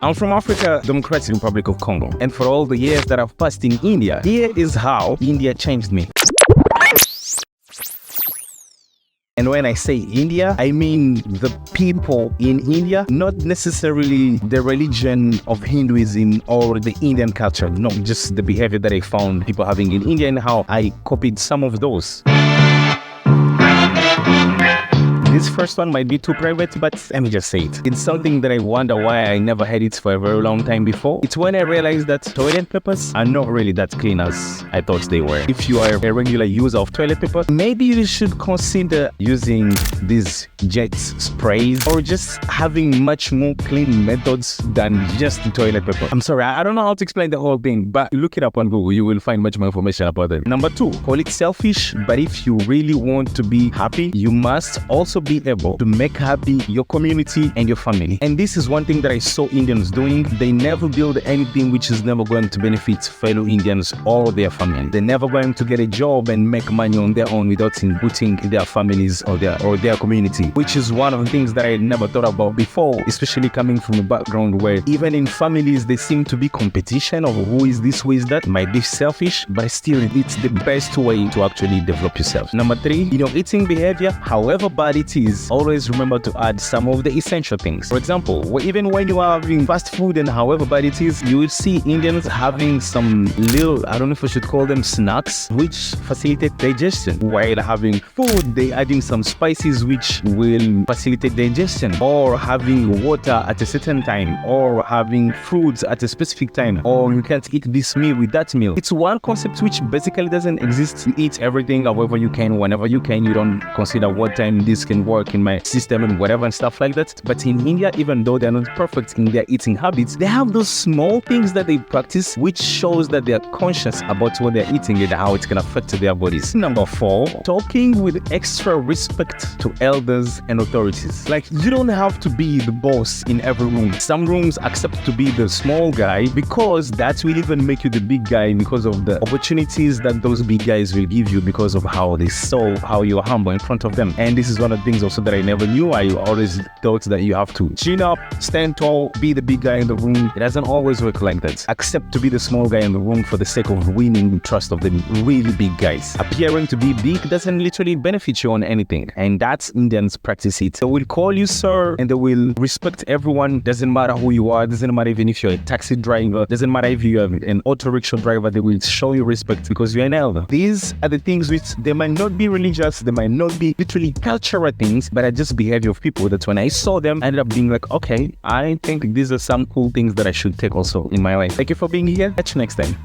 I'm from Africa, Democratic Republic of Congo, and for all the years that I've passed in India, here is how India changed me. And when I say India, I mean the people in India, not necessarily the religion of Hinduism or the Indian culture, no, just the behavior that I found people having in India and how I copied some of those. This first one might be too private, but let me just say it. It's something that I wonder why I never had it for a very long time before. It's when I realized that toilet papers are not really that clean as I thought they were. If you are a regular user of toilet paper, maybe you should consider using these jet sprays or just having much more clean methods than just toilet paper. I'm sorry, I don't know how to explain the whole thing, but look it up on Google. You will find much more information about it. Number 2, call it selfish, but if you really want to be happy, you must also be able to make happy your community and your family. And this is one thing that I saw Indians doing. They never build anything which is never going to benefit fellow Indians or their family. They're never going to get a job and make money on their own without inputting their families or their community, which is one of the things that I never thought about before, especially coming from a background where even in families there seem to be competition of who is this, who is that. Might be selfish, but still it's the best way to actually develop yourself. Number 3, in your eating behavior, however bad it is, always remember to add some of the essential things. For example, even when you are having fast food and however bad it is, you will see Indians having some little, I don't know if I should call them snacks, which facilitate digestion. While having food, they adding some spices which will facilitate digestion, or having water at a certain time, or having fruits at a specific time, or you can't eat this meal with that meal. It's one concept which basically doesn't exist. You eat everything however you can, whenever you can. You don't consider what time this can work in my system and whatever and stuff like that. But in India, even though they're not perfect in their eating habits, they have those small things that they practice which shows that they're conscious about what they're eating and how it can affect their bodies. Number 4, talking with extra respect to elders and authorities. Like, you don't have to be the boss in every room. Some rooms accept to be the small guy because that will even make you the big guy because of the opportunities that those big guys will give you because of how they saw how you're humble in front of them. And this is one of the things also that I never knew. I always thought that you have to chin up, stand tall, be the big guy in the room. It doesn't always work like that. Accept to be the small guy in the room for the sake of winning the trust of the really big guys. Appearing to be big doesn't literally benefit you on anything, and that's Indians practice it. They will call you sir and they will respect everyone. Doesn't matter who you are, doesn't matter even if you're a taxi driver, doesn't matter if you're an auto rickshaw driver, they will show you respect because you're an elder. These are the things which they might not be religious, they might not be literally cultural things, but are just behavior of people that when I saw them, I ended up being like, okay, I think these are some cool things that I should take also in my life. Thank you for being here. Catch you next time.